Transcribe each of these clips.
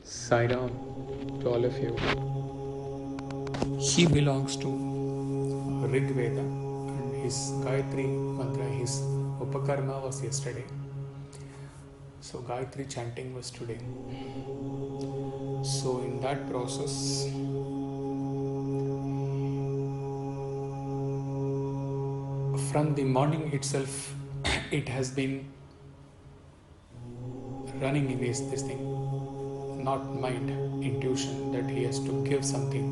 Sai Ram to all of you. He belongs to Rig Veda and his Gayatri mantra, his Upakarma was yesterday. So Gayatri chanting was today. So in that process, from the morning itself, it has been running in this thing, not mind, intuition that he has to give something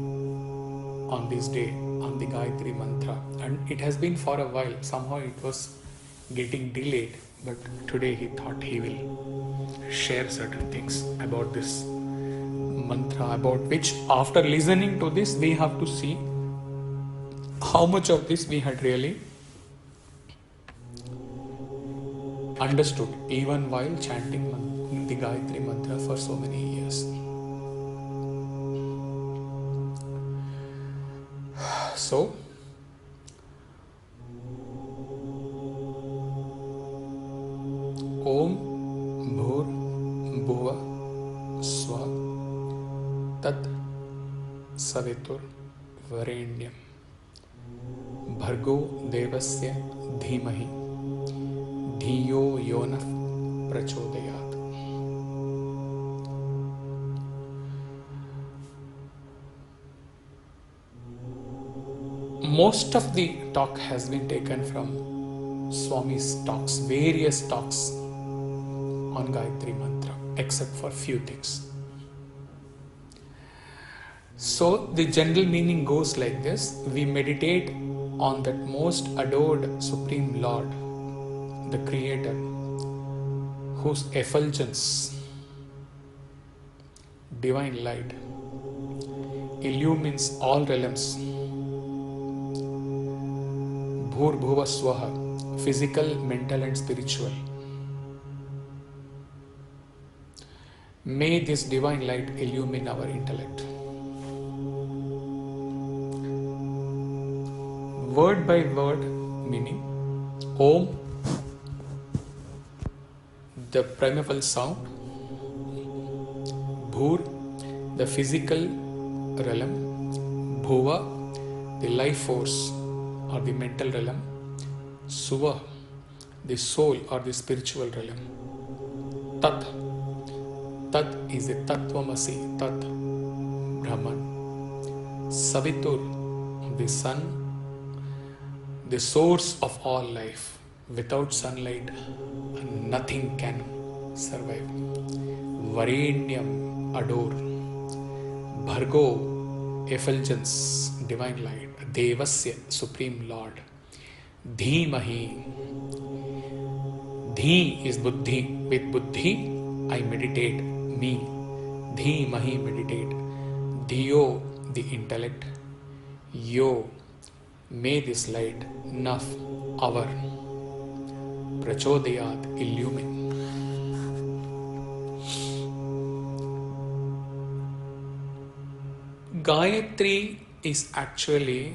on this day, on the Gayatri mantra. And it has been for a while. Somehow it was getting delayed, but today he thought he will share certain things about this mantra, about which after listening to this, we have to see how much of this we had really understood, even while chanting the Gayatri mantra for so many years. So, Om Bhur Bhuva Swa Tat Savitur Varenyam Bhargo Devasya Dhimahi Dhiyo Yonah Prachodayat. Most of the talk has been taken from Swami's talks, various talks on Gayatri Mantra, except for few things. So the general meaning goes like this: we meditate on that most adored Supreme Lord, the Creator, whose effulgence, divine light, illumines all realms. Bhur Bhuva Swaha, physical, mental and spiritual. May this divine light illumine our intellect. Word by word meaning: Om, the primeval sound; Bhur, the physical realm; Bhuva, the life force or the mental realm; Suva, the soul or the spiritual realm; Tat, Tat is the Tattvamasi, Tat, Brahman; Savitur, the sun, the source of all life. Without sunlight, nothing can survive. Varenyam, adore; Bhargo, effulgence, divine light; Devasya, supreme Lord; Dhimahi, Dhi is buddhi. With buddhi, I meditate, me. Dhimahi, meditate. Dhiyo, the intellect. Yo, may this light, Naf, our. Prachodayat, illumine. Gayatri is actually,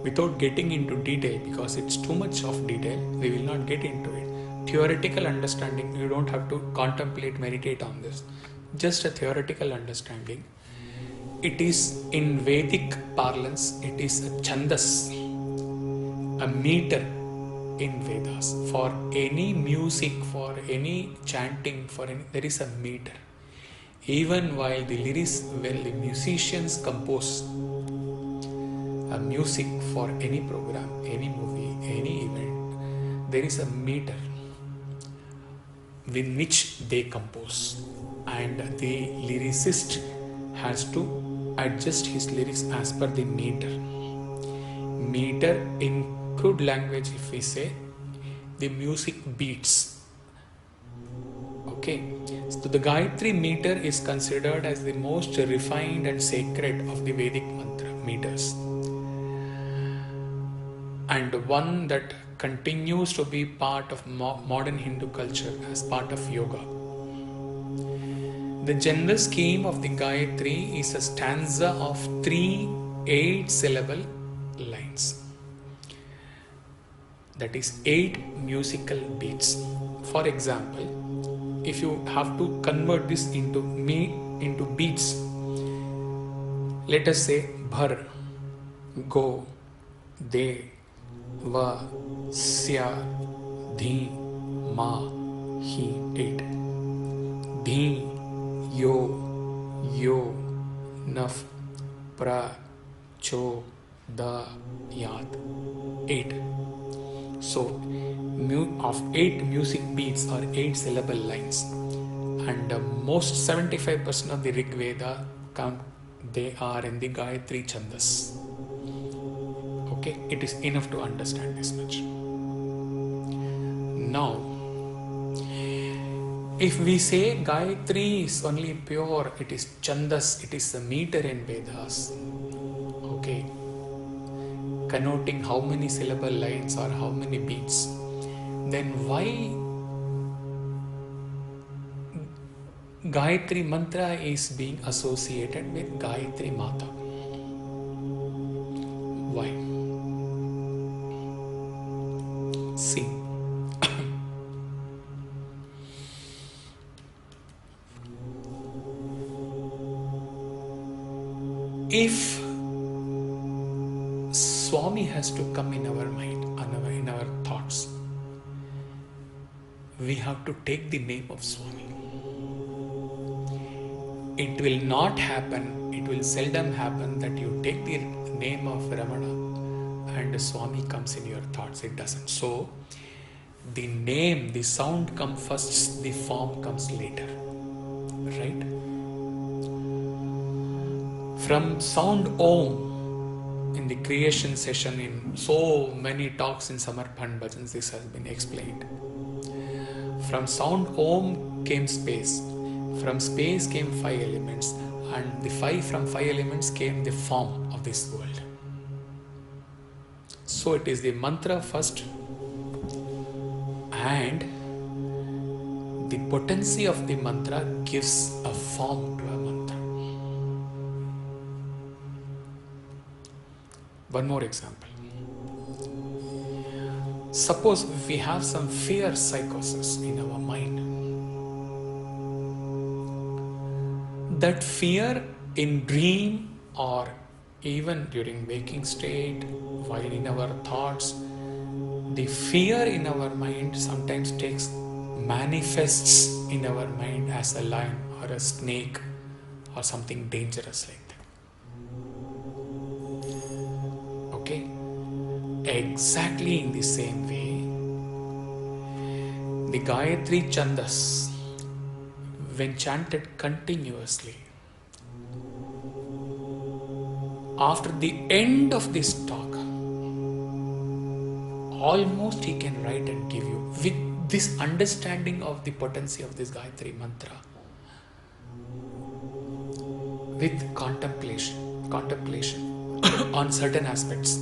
without getting into detail, because it's too much of detail, we will not get into it. Theoretical understanding, you don't have to contemplate, meditate on this. Just a theoretical understanding. It is, in Vedic parlance, it is a chandas, a meter in Vedas. For any music, for any chanting, for any, there is a meter. Even while the lyrics, when the musicians compose a music for any program, any movie, any event, there is a meter with which they compose, and the lyricist has to adjust his lyrics as per the meter. Meter in crude language, if we say, the music beats. Okay, so the Gayatri meter is considered as the most refined and sacred of the Vedic mantra meters, and one that continues to be part of modern Hindu culture as part of yoga. The general scheme of the Gayatri is a stanza of 3 8-syllable lines. That is 8 musical beats. For example, if you have to convert this into beats, let us say bhar, go, de, va, sya, dhi, ma, hi, 8. Dhi, yo, naf, pra, cho, da, yat, 8. So of 8 music beats or 8 syllable lines, and most 75% of the Rig Veda they are in the Gayatri Chandas. Okay, it is enough to understand this much. Now, if we say Gayatri is only pure, it is Chandas, it is the meter in Vedas, okay, connoting how many syllable lines or how many beats, then why Gayatri mantra is being associated with Gayatri Mata? Why? See, if Swami has to come in our mind, in our thoughts, we have to take the name of Swami. It will not happen, it will seldom happen that you take the name of Ramana and Swami comes in your thoughts. It doesn't. So, the name, the sound comes first, the form comes later. Right? From sound Om, in the creation session, in so many talks in Samarpan Bhajans, this has been explained. From sound Om came space. From space came 5 elements, and from 5 elements came the form of this world. So it is the mantra first, and the potency of the mantra gives a form to a mantra. One more example. Suppose we have some fear psychosis in our mind. That fear in dream or even during waking state, while in our thoughts, the fear in our mind sometimes manifests in our mind as a lion or a snake or something dangerous like that. Okay? Exactly in the same way, the Gayatri Chandas, when chanted continuously, after the end of this talk, almost he can write and give you with this understanding of the potency of this Gayatri mantra, with contemplation on certain aspects.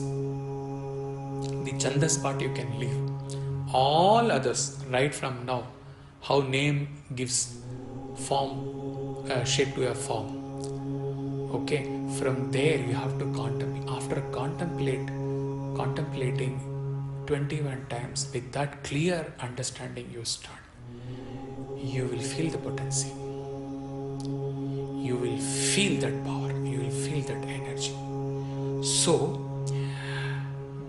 The Chandas part you can leave. All others, right from now, how name gives form, shape to a form. Okay, from there you have to contemplate. After contemplating 21 times, with that clear understanding you start, you will feel the potency. You will feel that power. You will feel that energy. So,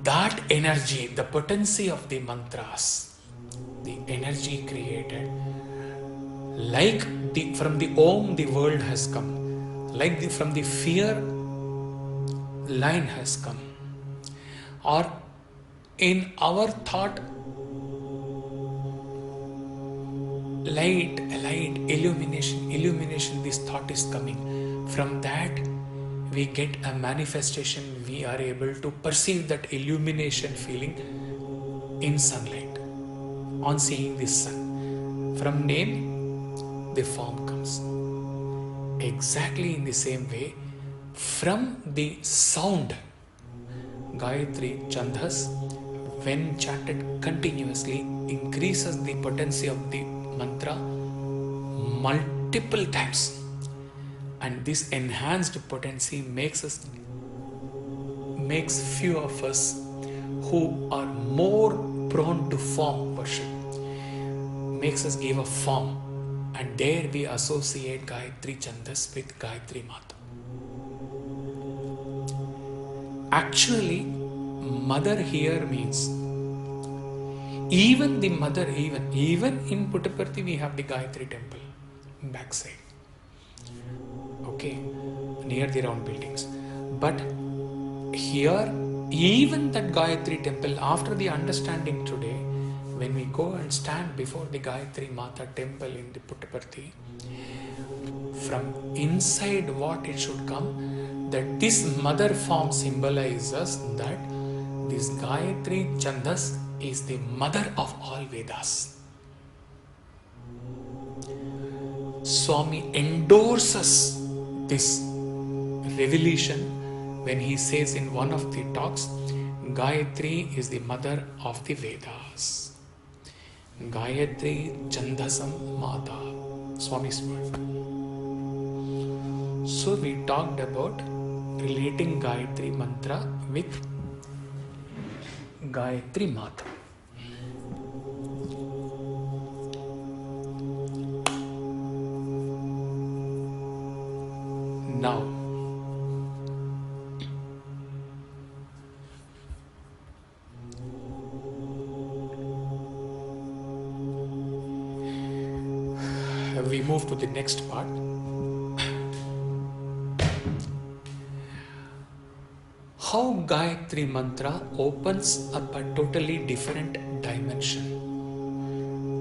that energy, the potency of the mantras, the energy created, like from the Om the world has come, like from the fear line has come, or in our thought light, illumination, this thought is coming. From that we get a manifestation, we are able to perceive that illumination feeling in sunlight, on seeing this sun. From name, the form comes. Exactly in the same way, from the sound, Gayatri Chandas, when chanted continuously, increases the potency of the mantra multiple times. And this enhanced potency makes few of us who are more prone to form worship, makes us give a form And there we associate Gayatri Chandas with Gayatri Mata. Actually, mother here means even the mother, even in Puttaparthi we have the Gayatri temple backside. Okay, near the round buildings. But here, even that Gayatri temple, after the understanding today, when we go and stand before the Gayatri Mata temple in the Puttaparthi, from inside what it should come, that this mother form symbolizes that this Gayatri Chandas is the mother of all Vedas. Swami endorses this revelation when he says in one of the talks, Gayatri is the mother of the Vedas. Gayatri Chandasam Mata. Swami's word. So we talked about relating Gayatri Mantra with Gayatri Mata. Now, we move to the next part. How Gayatri Mantra opens up a totally different dimension,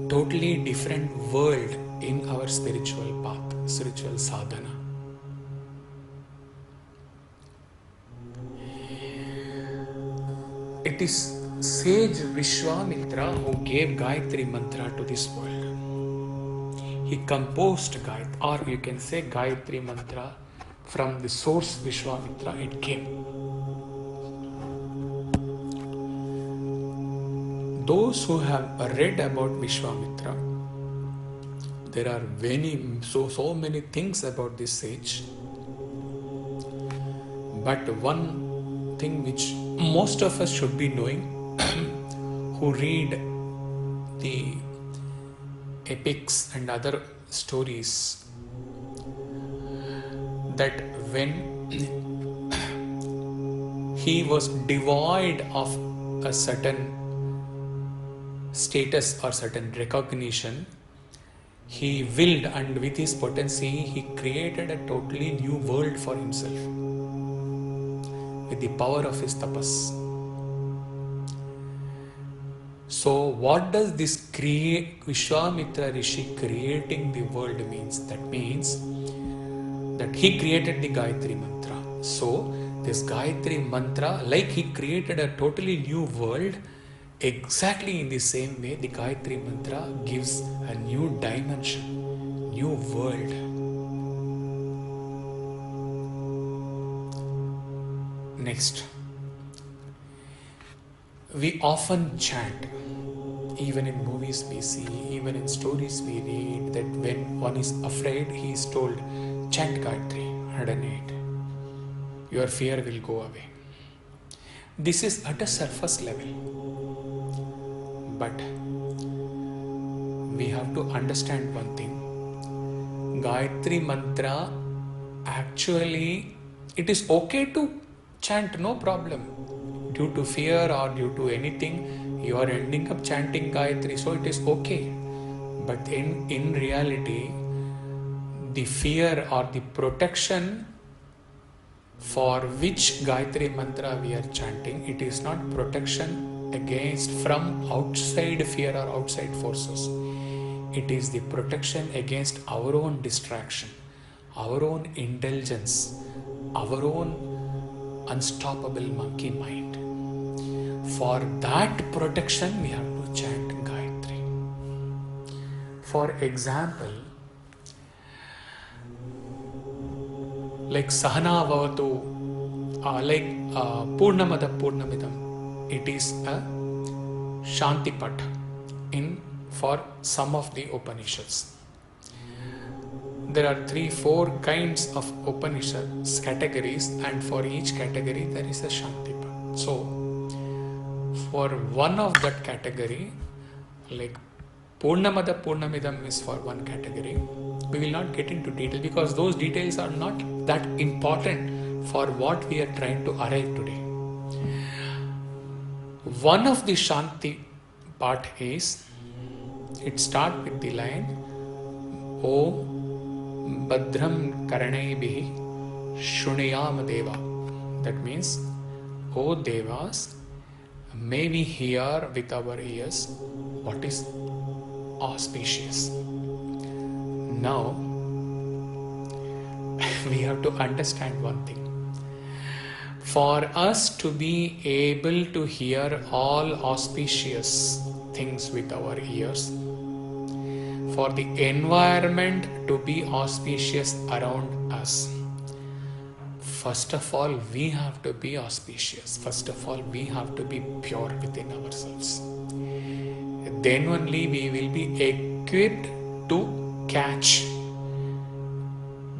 totally different world in our spiritual path, spiritual sadhana. It is sage Vishwamitra who gave Gayatri Mantra to this world. He composed Gayatri, or you can say Gayatri Mantra from the source Vishwamitra, it came. Those who have read about Vishwamitra, there are so many things about this sage. But one thing which most of us should be knowing who read the epics and other stories, that when he was devoid of a certain status or certain recognition, he willed, and with his potency he created a totally new world for himself with the power of his tapas. So what does this Vishwamitra Rishi creating the world means? That means that he created the Gayatri Mantra. So this Gayatri Mantra, like he created a totally new world, exactly in the same way the Gayatri Mantra gives a new dimension, new world. Next, we often chant, even in movies we see, even in stories we read, that when one is afraid, he is told, chant Gayatri 108. Your fear will go away. This is at a surface level. But we have to understand one thing. Gayatri Mantra, actually, it is okay to chant, no problem. Due to fear or due to anything, you are ending up chanting Gayatri, so it is okay. But in reality, the fear or the protection for which Gayatri Mantra we are chanting, it is not protection against from outside fear or outside forces. It is the protection against our own distraction, our own indulgence, our own unstoppable monkey mind. For that protection, we have to chant Gayatri. For example, like Sahana Bhavatu, like Purnamada Purnamidam, it is a Shantipat for some of the Upanishads. There are 3-4 kinds of Upanishads categories, and for each category there is a Shantipat. So, for one of that category, like Purnamada Purnamidam is for one category. We will not get into detail because those details are not that important for what we are trying to arrive today. One of the Shanti part is, it starts with the line, O Badram Karanaibihi Shunayam Deva. That means, O Devas, may we hear with our ears what is auspicious. Now, we have to understand one thing. For us to be able to hear all auspicious things with our ears, for the environment to be auspicious around us, first of all, we have to be auspicious. First of all, we have to be pure within ourselves. Then only we will be equipped to catch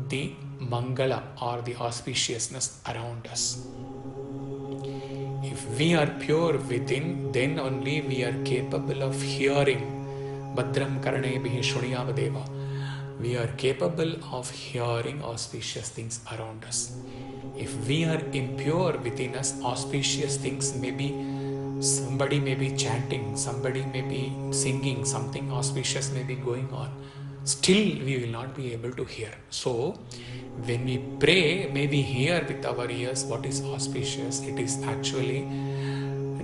the Mangala or the auspiciousness around us. If we are pure within, then only we are capable of hearing Badram Karanaibihi Shunayam Deva. We are capable of hearing auspicious things around us. If we are impure within us, auspicious things may be, somebody may be chanting, somebody may be singing, something auspicious may be going on. Still, we will not be able to hear. So, when we pray, may we hear with our ears what is auspicious. It is actually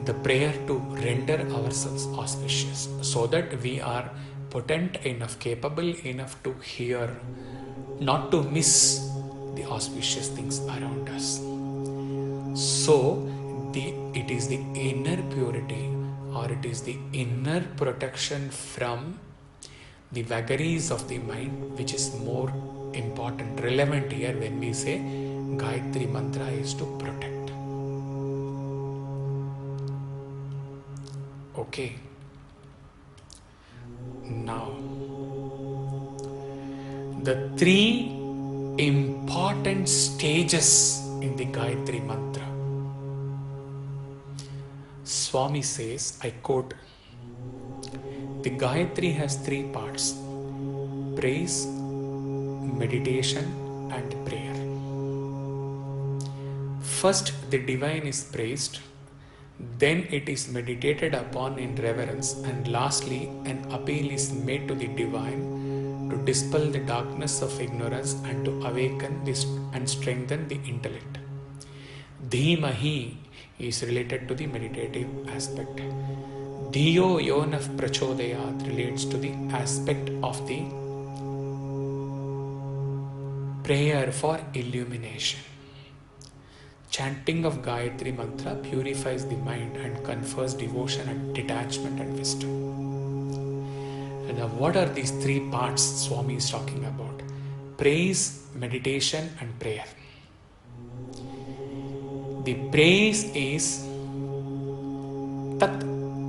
the prayer to render ourselves auspicious, so that we are potent enough, capable enough to hear, not to miss the auspicious things around us. So, it is the inner purity, or it is the inner protection from the vagaries of the mind, which is more important, relevant here when we say Gayatri Mantra is to protect. Okay. Now, the three important stages in the Gayatri Mantra. Swami says, I quote, the Gayatri has three parts: praise, meditation, and prayer. First, the divine is praised, then it is meditated upon in reverence, and lastly, an appeal is made to the divine to dispel the darkness of ignorance and to awaken this and strengthen the intellect. Dhimahi is related to the meditative aspect. Dhiyo yonaf prachodayat relates to the aspect of the prayer for illumination. Chanting of Gayatri Mantra purifies the mind and confers devotion and detachment and wisdom. And now, what are these three parts Swami is talking about? Praise, meditation, and prayer. The praise is Tat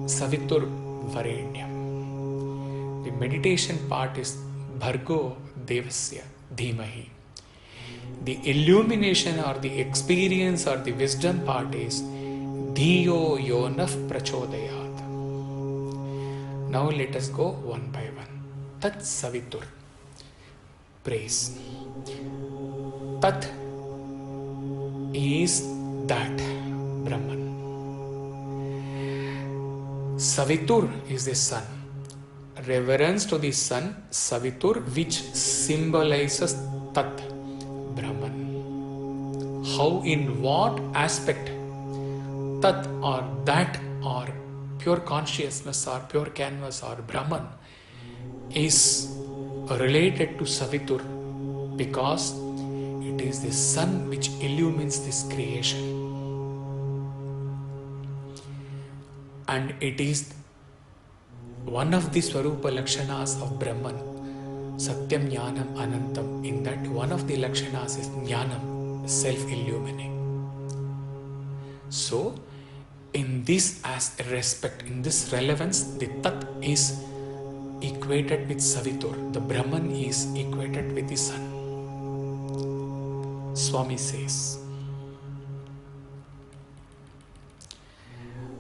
Savitur Varenyam. The meditation part is Bhargo Devasya Dhimahi. The illumination or the experience or the wisdom part is Dhiyo Yonaf Prachodayat. Now let us go one by one. Tat Savitur. Praise. Tat is that Brahman. Savitur is the sun. Reverence to the sun, Savitur, which symbolizes Tat, Brahman. How, in what aspect Tat or that or pure consciousness or pure canvas or Brahman is related to Savitur, because it is the sun which illumines this creation. And it is one of the Swarupa Lakshanas of Brahman, Satyam Jnanam Anantam. In that, one of the Lakshanas is Jnanam, self-illumining. So, in this respect, in this relevance, the Tat is equated with Savitur. The Brahman is equated with the sun. Swami says,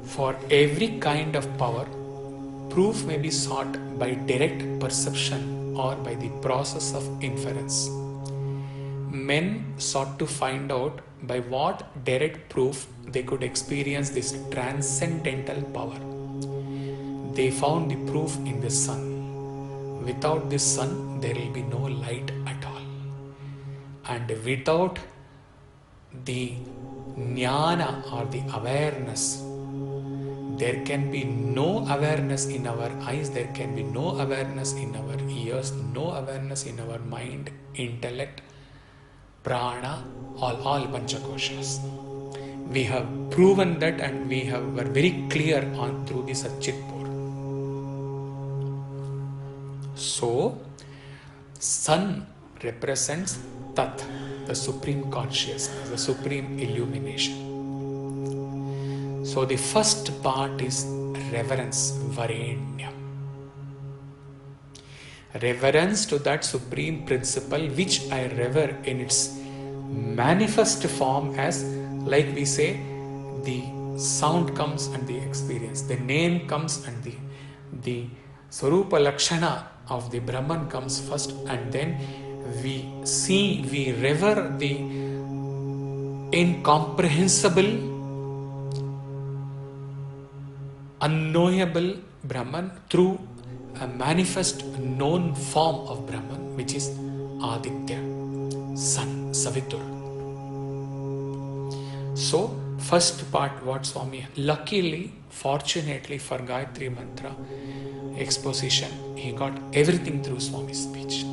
for every kind of power, proof may be sought by direct perception or by the process of inference. Men sought to find out by what direct proof they could experience this transcendental power. They found the proof in the sun. Without the sun, there will be no light at all. And without the jnana or the awareness, there can be no awareness in our eyes, there can be no awareness in our ears, no awareness in our mind, intellect, prana, all panchakoshas. We have proven that, and were very clear on through the Satchit Pur. So, sun represents Tat, the supreme consciousness, the supreme illumination. So the first part is reverence, Varenyam. Reverence to that supreme principle which I revere in its manifest form, as like we say, the sound comes and the experience, the name comes and the Swarupa Lakshana of the Brahman comes first, and then we revere the incomprehensible, unknowable Brahman through a manifest known form of Brahman, which is Aditya, Sun, Savitur. So, first part, what Swami, luckily, fortunately for Gayatri Mantra exposition, he got everything through Swami's speech.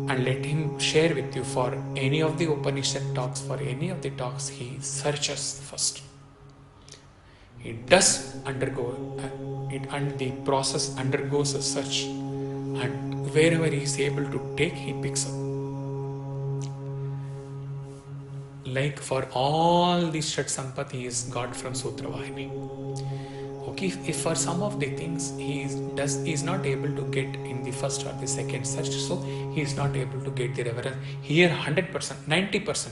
And let him share with you, for any of the Upanishad talks, for any of the talks, he searches first. It does undergo it, and the process undergoes a search, and wherever he is able to take, he picks up. Like for all these Shat Sampat, he is got from Sutravahini. Okay, if for some of the things he is not able to get in the first or the second search, so he is not able to get the reverence. Here 100%, 90%.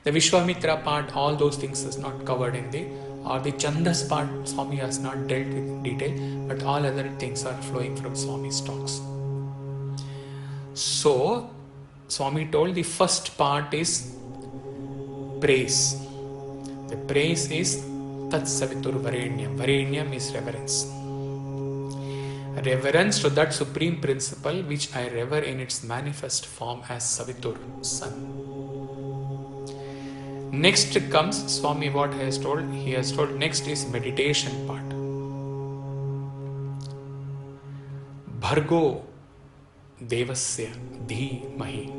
The Vishwamitra part, all those things is not covered in the, or the Chandas part, Swami has not dealt with detail, but all other things are flowing from Swami's talks. So, Swami told the first part is praise. The praise is Tat Savitur Varenyam. Varenyam is reverence. Reverence to that supreme principle which I revere in its manifest form as Savitur, sun. Next comes Swami, what he has told? He has told next is meditation part. Bhargo Devasya Dhimahi.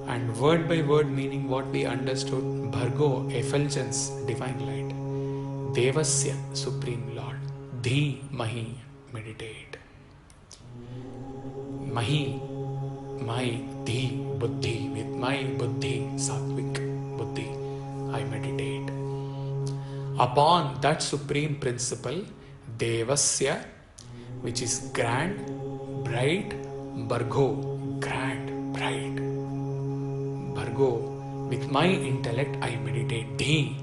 And word by word meaning what we understood, Bhargo, effulgence, divine light. Devasya, Supreme Lord. Dhimahi, meditate. Mahi, my, Dhi, Buddhi, with my Buddhi, Sattvic Buddhi, I meditate. Upon that supreme principle, Devasya, which is grand, bright, Bhargo, grand, bright. Bhargo, with my intellect I meditate. Dhi,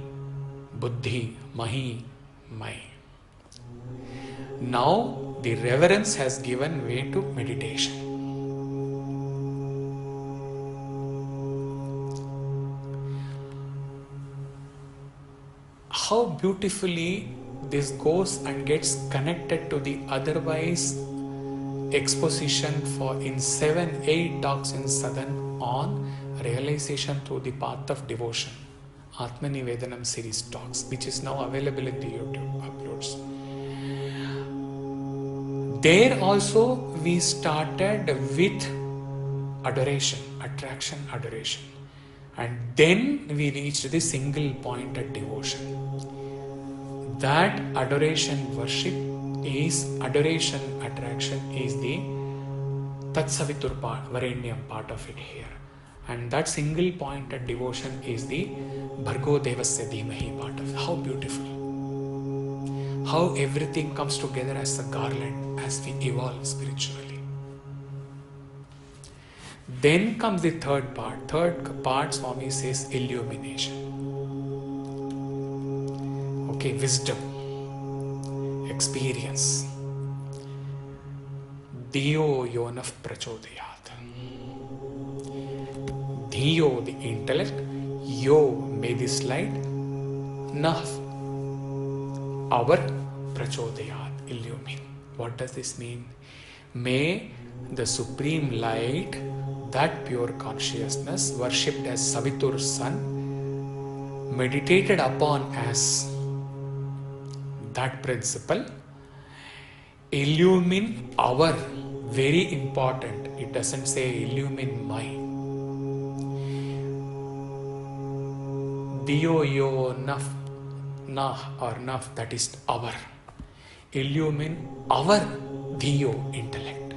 Buddhi, Mahi, my. Now the reverence has given way to meditation. How beautifully this goes and gets connected to the otherwise exposition for in 7-8 talks in Southern on realization through the path of devotion, Atmanivedanam series talks, which is now available in the YouTube uploads. There also we started with adoration, attraction, adoration, and then we reached the single pointed devotion. That adoration worship is, adoration attraction is the Tatsavitur part, Varenyam part of it here. And that single pointed devotion is the Bhargo Devasya Dhimahi part of it. How beautiful. How everything comes together as a garland as we evolve spiritually. Then comes the third part. Third part, Swami says illumination. Okay, wisdom. A experience. Dhiyo yonaf prachodayat. Dhiyo, the intellect, yo, may this light, naf, our prachodayat, illumine. What does this mean? May the supreme light, that pure consciousness, worshipped as Savitur's son, meditated upon as that principle, illumine our, very important, it doesn't say illumine my. Diyo yo naf, nah or naf, that is our. Illumine our Dhiyo intellect.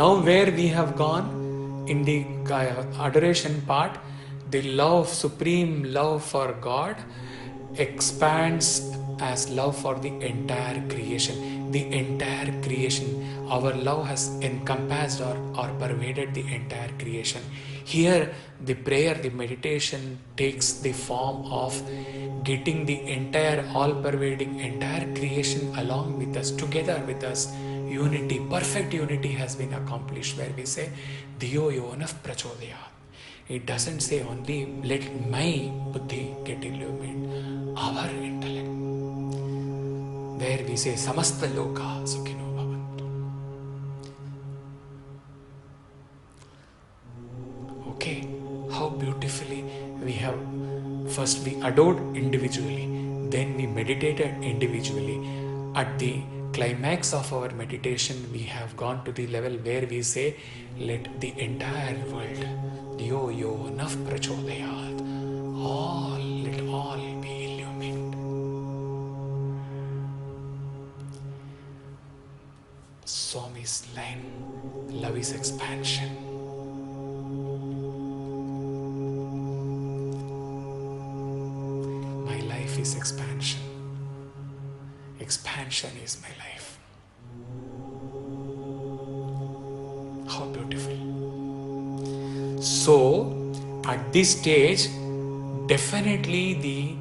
Now where we have gone in the adoration part, the love, supreme love for God expands as love for the entire creation. The entire creation, our love has encompassed or pervaded the entire creation. Here the prayer, the meditation takes the form of getting the entire, all-pervading entire creation along with us, together with us. Unity, perfect unity has been accomplished, where we say Dhiyo yonaf prachodayat. It doesn't say only let my buddhi get illumined, our intellect. Where we say samasta loka sukhino bhavantu. Okay, how beautifully we have, first we adored individually, then we meditated individually. At the climax of our meditation, we have gone to the level where we say, let the entire world, Dhiyo yonaf prachodayat, let all be illumined. Swami's line, love is expansion. My life is expansion. Expansion is my life. How beautiful. So, at this stage, definitely the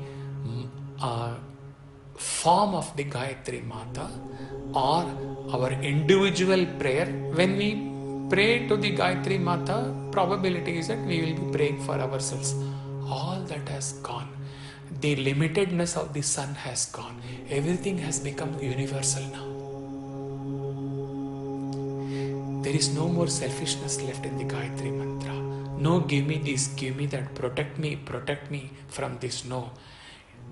form of the Gayatri Mata or our individual prayer, when we pray to the Gayatri Mata, probability is that we will be praying for ourselves. All that has gone. The limitedness of the sun has gone. Everything has become universal now. There is no more selfishness left in the Gayatri Mantra. No, give me this, give me that, protect me from this. No.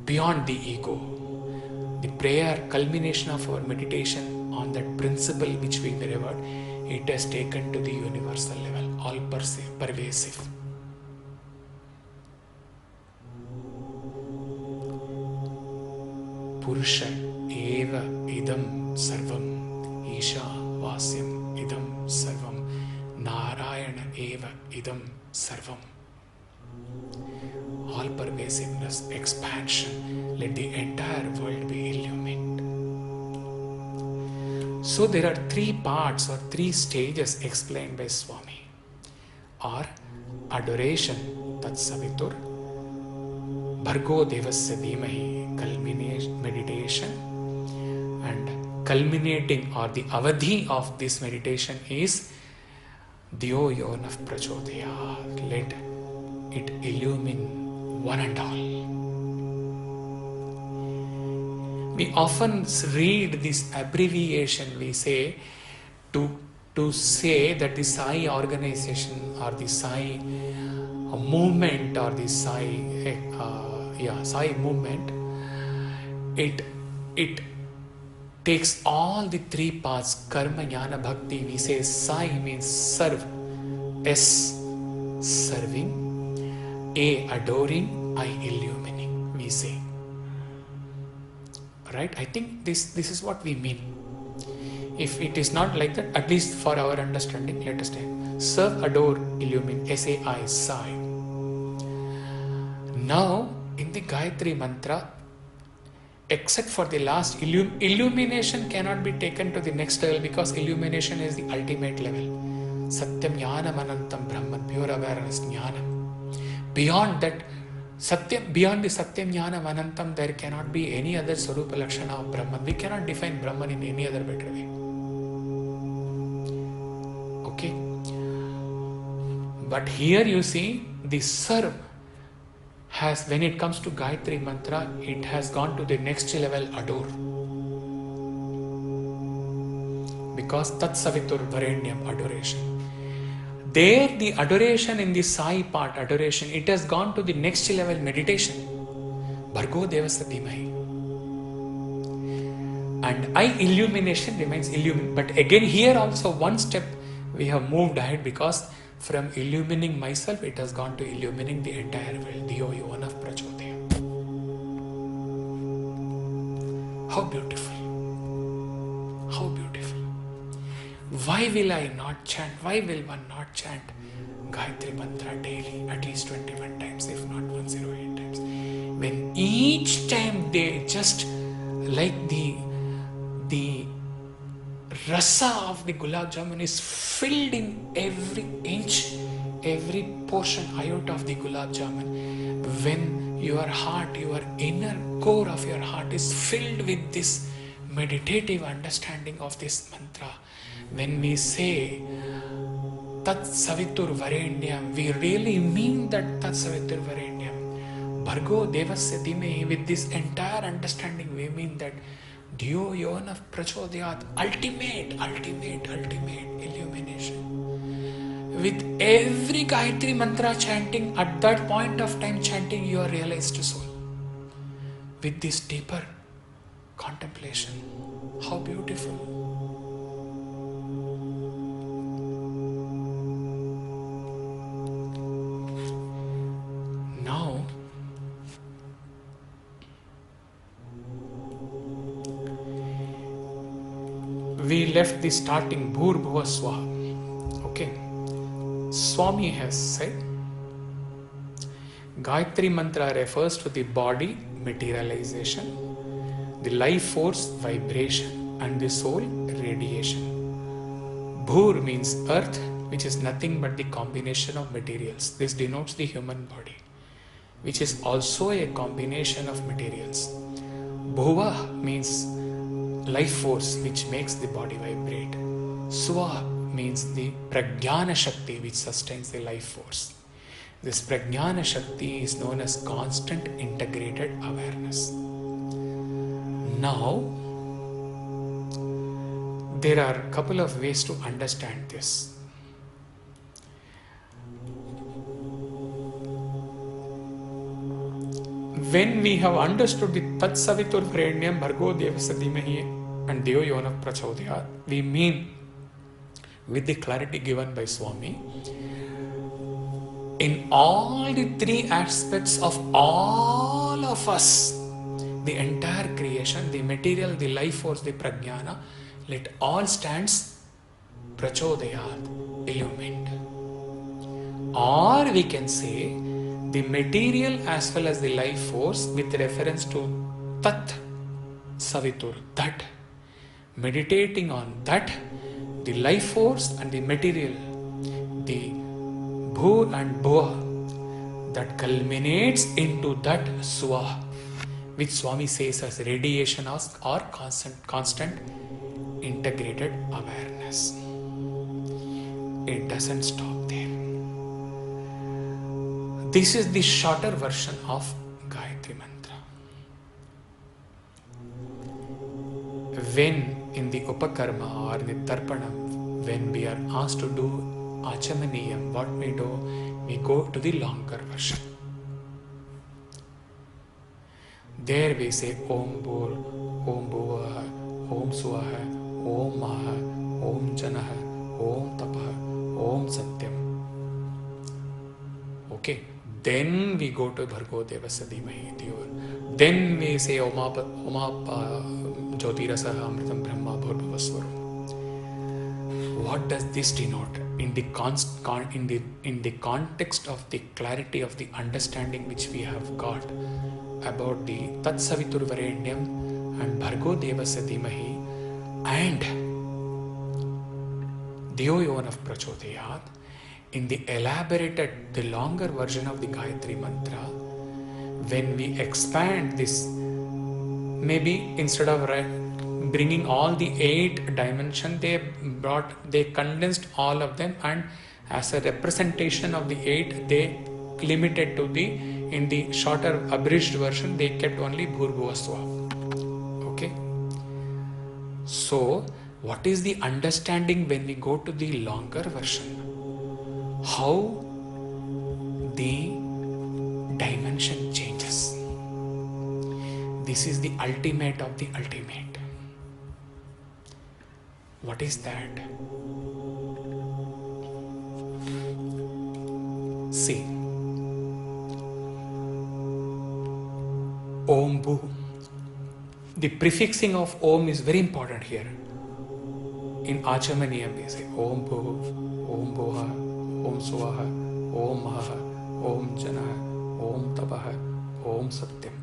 Beyond the ego. The prayer, culmination of our meditation on that principle which we revered, it has taken to the universal level, all pervasive. Purusha eva idam sarvam, Isha vasyam idam sarvam, Narayana eva idam sarvam. All pervasiveness, expansion, let the entire world be illumined. So there are three parts or three stages explained by Swami. Or adoration, Tat Savitur, Bhargo Devasya Dhimahi, meditation, and culminating or the avadhi of this meditation is Dhiyo yonaf prachodayat, let it illumine one and all. We often read this abbreviation, we say, to say that the Sai organization or the Sai movement or the Sai movement, it takes all the three parts, karma, jnana, bhakti. We say Sai means serve, S, serving, A, adoring, I, illumining, we say. Right? I think this is what we mean. If it is not like that, at least for our understanding, let us take serve, adore, illumine, S-A-I, Sai. Now, in the Gayatri Mantra, except for the last, illumination cannot be taken to the next level because illumination is the ultimate level. Satyam Jnanam Anantam Brahman, pure awareness Jnanam. Beyond that, Satyam, beyond the Satyam Jnana Anantam, there cannot be any other Swarupa Lakshana of Brahman. We cannot define Brahman in any other better way. Okay? But here you see, the Sarv has, when it comes to Gayatri Mantra, it has gone to the next level, adore. Because Tat Savitur Varenyam, adoration. There, the adoration in the Sai part, adoration, it has gone to the next level, meditation. Bhargo Devasya Dhimahi. And I, illumination remains illumined. But again, here also one step we have moved ahead, because from illumining myself, it has gone to illumining the entire world. Diyo Yovanah Prachodaya. How beautiful. How beautiful. Why will I not chant? Why will one not chant Gayatri Mantra daily, at least 21 times, if not 108 times? When each time they just like the rasa of the gulab jamun is filled in every inch, every portion, iota of the gulab jamun. When your heart, your inner core of your heart is filled with this meditative understanding of this mantra, when we say Tat Savitur Varenyam, we really mean that Tat Savitur Varenyam. Bhargo Devasya Dhimahi, with this entire understanding, we mean that Diyo Yovanah Prachodayat, ultimate illumination. With every Gayatri Mantra chanting, at that point of time chanting, you are realized soul. With this deeper contemplation, how beautiful. Now, we left the starting Bhur Bhuva Swaha. Okay. Swami has said Gayatri Mantra refers to the body materialization, the life force vibration, and the soul radiation. Bhur means earth, which is nothing but the combination of materials. This denotes the human body, which is also a combination of materials. Bhuva means life force, which makes the body vibrate. Swa means the Prajnana Shakti, which sustains the life force. This Prajnana Shakti is known as constant integrated awareness. Now, there are a couple of ways to understand this. When we have understood the Tat Savitur Varenyam Bhargo Devasya Dhimahi and Diyo Yovanah Prachodayat, we mean, with the clarity given by Swami, in all the three aspects of all of us, the entire creation, the material, the life force, the prajnana, let all stands prachodayat, illumined. Or we can say the material as well as the life force with reference to tat savitur, that, meditating on that, the life force and the material, the bhur and bhuva, that culminates into that swa, which Swami says as radiation or constant integrated awareness. It doesn't stop there. This is the shorter version of Gayatri Mantra. When in the Upakarma or the Tarpanam, when we are asked to do Achamaniyam, what we do, we go to the longer version. There we say Om Bhur, Om Bhuvaha, Om Swaha, Om Maha, Om Janaha, Om Tapaha, Om Satyam. Okay. Then we go to Bhargo Devasya Dhimahi. Then we say Oma Jyotirasa Amritam Brahma Bhur Bhuvaswaram. What does this denote? In the context of the clarity of the understanding which we have got about the Tat Savitur Varenyam and Bhargo Devasya Dhimahi and Diyo Yovanah Prachodayat, in the elaborated, the longer version of the Gayatri Mantra, When we expand this, maybe instead of bringing all the 8 dimensions, they condensed all of them, and as a representation of the 8, they limited to in the shorter abridged version, they kept only Bhurbhuvaswa. Okay. So, what is the understanding when we go to the longer version? How the dimension changes. This is the ultimate of the ultimate. What is that? See, Om Bhu. The prefixing of Om is very important here. In Achamaniyam we say Om Bhu, Om Bhuha, Om Swaha, Om Maha, Om Janaha, Om Tapaha, Om Satyam,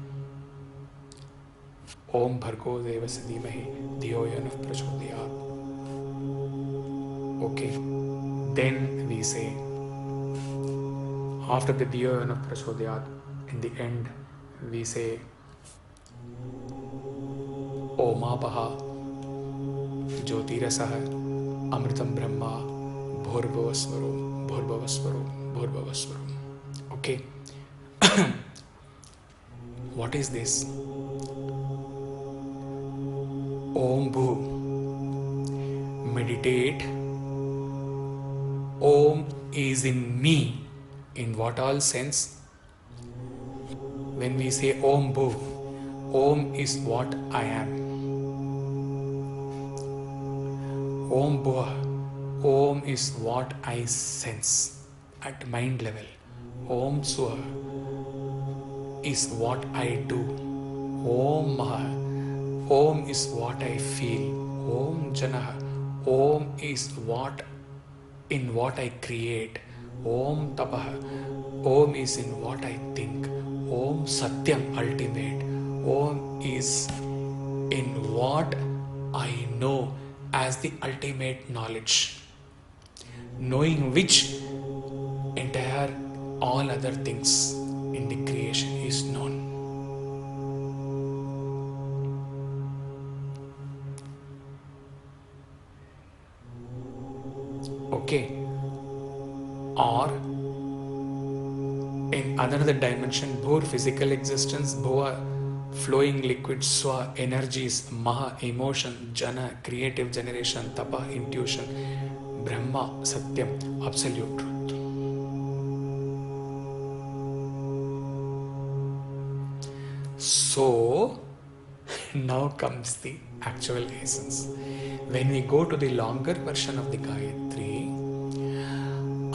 Om Bhargo Devasya Dhimahi Dhiyo Yona Prachodayat. Okay, then we say, after the Dhiyo Yona Prachodayat, in the end we say Omapaha Jyotirasah Amritam Brahma Bhurbhavasvarum Bhurbhavasvarum Bhurbhavasvarum. Okay. What is this? Om Bhu. Meditate. Om is in me. In what all sense? When we say Om Bhu, Om is what I am. Om Bhuva, Om is what I sense at mind level. Om Swa is what I do. Om Maha, Om is what I feel. Om Janaha, Om is what I create. Om Tapaha, Om is in what I think. Om Satyam, ultimate. Om is in what I know as the ultimate knowledge, knowing which entire all other things in the creation is known. Okay. Or in another dimension, Bhur, physical existence, Bhuva, flowing liquid, Swa, energies, Maha, emotion, Jana, creative generation, Tapa, intuition, Brahma, Satyam, absolute truth. So, now comes the actual essence. When we go to the longer version of the Gayatri,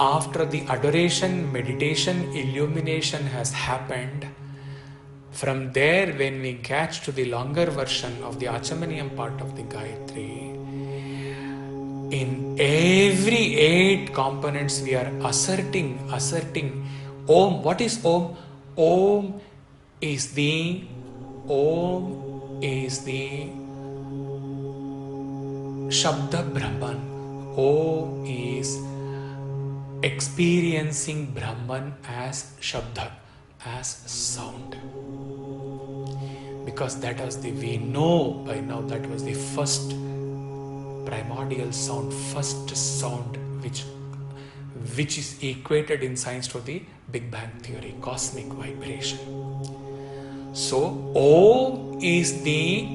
after the adoration, meditation, illumination has happened, from there when we catch to the longer version of the Achamaniyam part of the Gayatri, in every 8 components we are asserting Om. What is Om? Om is the Shabda Brahman. Om is experiencing Brahman as Shabda, as sound. Because we know by now that was the first primordial sound, first sound which is equated in science to the Big Bang theory, cosmic vibration. So, Om is the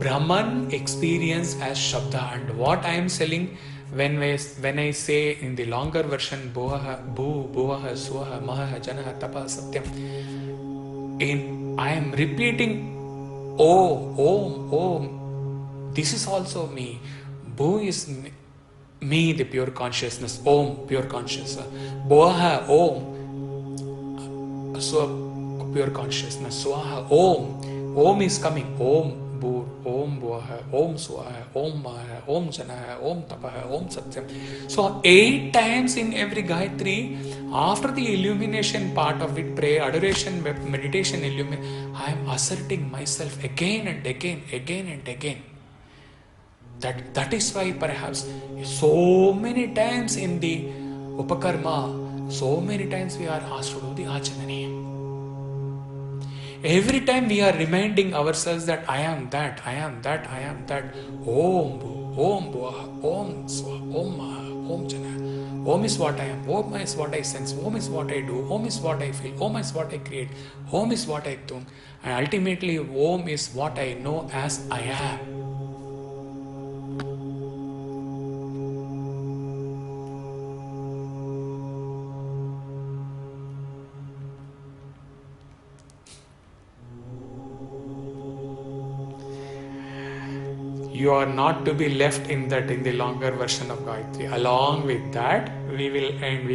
Brahman experience as Shabda. And what I am saying, when I say in the longer version, Bhuvaha, Bhuvaha, Swaha, Maha, Janaha, Tapa, Satyam, I am repeating Om. This is also me. Bhu is me, the pure consciousness. Om, pure consciousness. Bhuvaha, Om, Swa, pure consciousness. Swaha, Om is coming. Om Bhur, Om Bhuvaha, Om Swaha, Om Maha, Om Janaha, Om Tapaha, Om Satyam. So 8 times in every Gayatri, after the illumination part of it, prayer, adoration, meditation, I am asserting myself again and again. That is why perhaps so many times in the Upakarma, so many times we are asked to do the Achamaniyam. Every time we are reminding ourselves that I am that, I am that, I am that. Om, Om, Om, Swa, Om, Maha, Om Jana. Om is what I am. Om is what I sense. Om is what I do. Om is what I feel. Om is what I create. Om is what I think. And ultimately, Om is what I know as I am. You are not to be left in the longer version of Gayatri. Along with that, we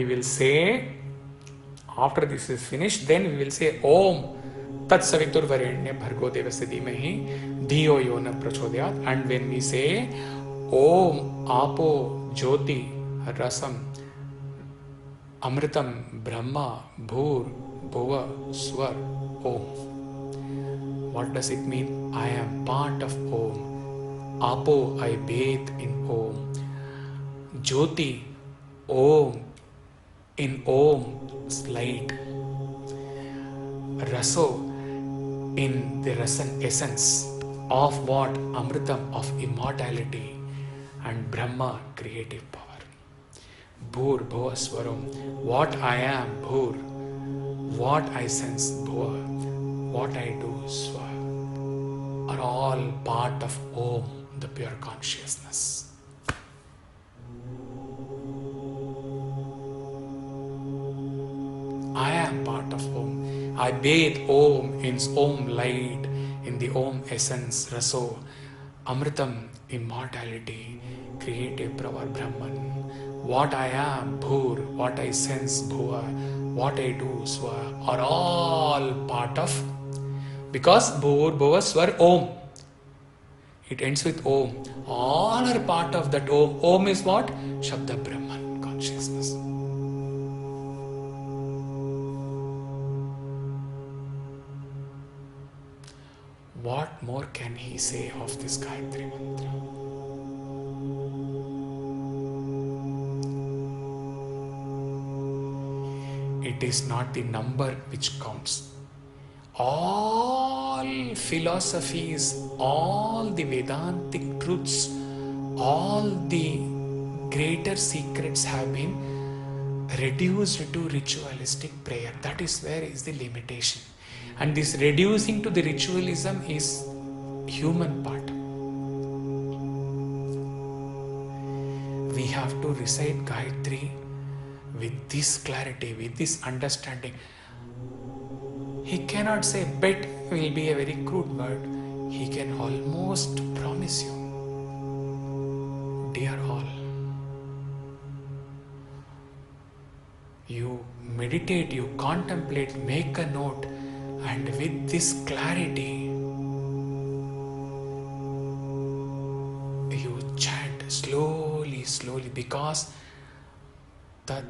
will say, after this is finished, then we will say Om Tat Savitur Varenyam Bhargo Devasya Dhimahi Dhiyo Yo Na Prachodayat. And when we say Om Apo Jyoti Rasam Amritam Brahma Bhur Bhuva Swar Om. What does it mean? I am part of Om. Apo, I bathe in Om. Jyoti, Om. In Om, light. Raso, in the rasan essence of what? Amritam, of immortality. And Brahma, creative power. Bhur, Bhuva, Swaram. What I am, Bhur. What I sense, Bhuva. What I do, Swar. Are all part of Om, the pure consciousness. I am part of Om. I bathe Om in Om light, in the Om essence, Raso, Amritam, immortality, creative power, Brahman. What I am, Bhur, what I sense, Bhuva, what I do, Swa, are all part of, because Bhur, Bhuva, Swar, Om. It ends with Om. All are part of that Om. Om is what? Shabda Brahman, consciousness. What more can he say of this Gayatri Mantra? It is not the number which counts. All philosophies, all the Vedantic truths, all the greater secrets have been reduced to ritualistic prayer. That is where is the limitation. And this reducing to the ritualism is human part. We have to recite Gayatri with this clarity, with this understanding. He cannot say bet will be a very crude word. He can almost promise you, dear all, you meditate, you contemplate, make a note, and with this clarity, you chant slowly, slowly, because Tat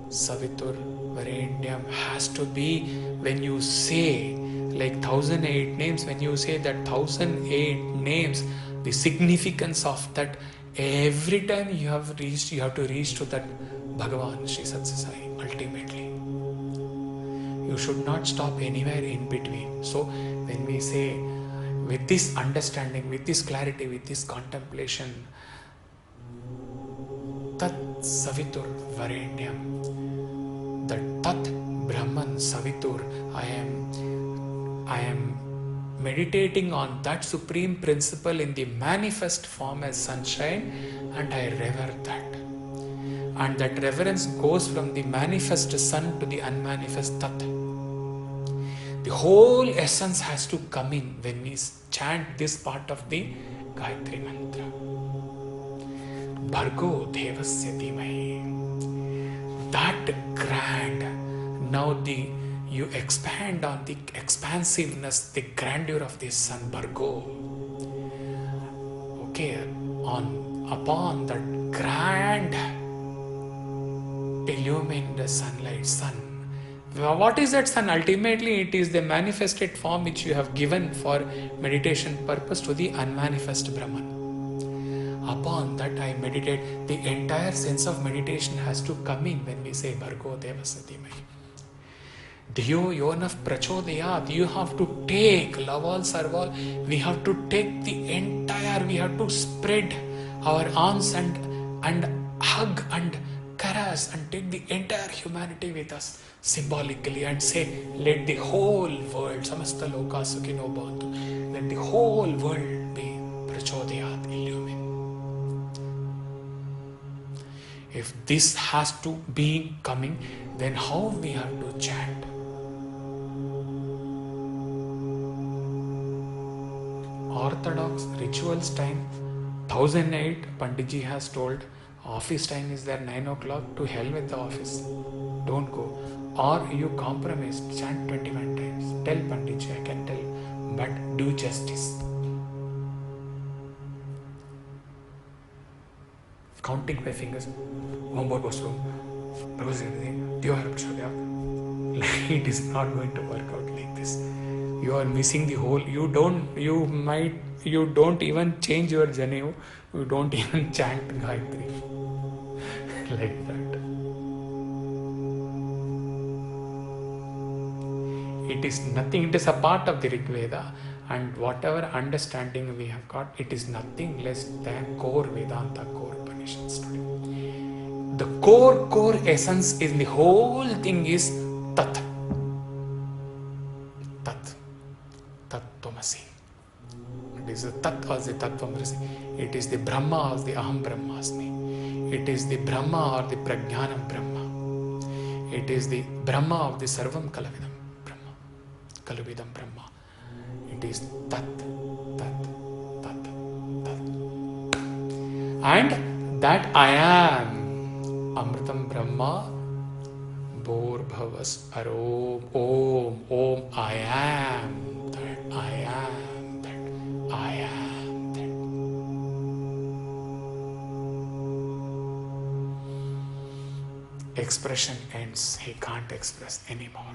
Savitur Varenyam has to be, when you say like 1008 names, when you say that 1008 names, the significance of that, every time you have to reach to that Bhagavan, Sri Satya Sai, ultimately. You should not stop anywhere in between. So when we say, with this understanding, with this clarity, with this contemplation, Tat Savitur Varenyam, that Tat Brahman Savitur, I am meditating on that supreme principle in the manifest form as sunshine, and I revere that. And that reverence goes from the manifest sun to the unmanifest Tat. The whole essence has to come in when we chant this part of the Gayatri Mantra. Bhargo Devasya Dhimahi. That grand, now you expand on the expansiveness, the grandeur of the sun, Bhargo. Okay, upon that grand illumined sunlight, sun. What is that sun? Ultimately, it is the manifested form which you have given for meditation purpose to the unmanifest Brahman. Upon that I meditate. The entire sense of meditation has to come in when we say Bhargo Devasya Dhimahi. Dhiyo yonaf prachodayat. You have to take Laval Sarval. We have to take the entire, we have to spread our arms and hug and caress and take the entire humanity with us symbolically and say, let the whole world, samasta loka sukhino bhavantu, let the whole world be prachodayat, illumined. If this has to be coming, then how we have to chant? Orthodox rituals time, 1008, Panditji has told, office time is there 9 o'clock, to hell with the office. Don't go. Or you compromise, chant 21 times. Tell Panditji, I can tell, but do justice. Counting by fingers. It is not going to work out like this. You are missing the whole. You don't even change your Janevu. You don't even chant Gayatri like that. It is nothing. It is a part of the Rig Veda, and whatever understanding we have got, it is nothing less than core Vedanta, core Upanishads today. The core essence in the whole thing is Tat. Tattvamasi. It is the Tat or the Tattvamasi. It is the Brahma or the Aham Brahmasmi. It is the Brahma or the Prajnanam Brahma. It is the Brahma of the Sarvam Kalavidam Brahma. Kaluvidam Brahma. It is Tat. And that I am Amritam Brahma Bhur Bhavas Arom Om I am that I am that I am that. Expression ends. He can't express anymore.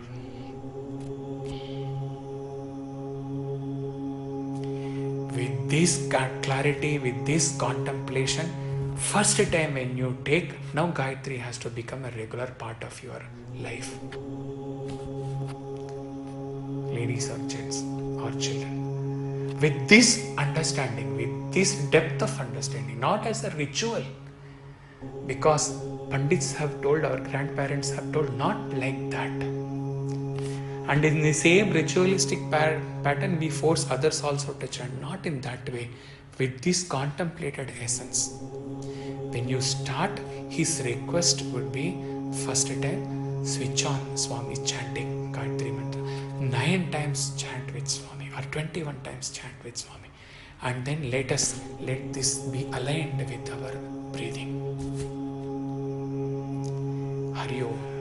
With this clarity, with this contemplation, first time when you take, now Gayatri has to become a regular part of your life. Ladies or gents or children. With this understanding, with this depth of understanding, not as a ritual, because Pandits have told, our grandparents have told, not like that. And in the same ritualistic pattern, we force others also to chant. Not in that way. With this contemplated essence. When you start, his request would be, first time, switch on Swami chanting Gayatri Mantra. 9 times chant with Swami, or 21 times chant with Swami. And then let this be aligned with our breathing. Hari Om.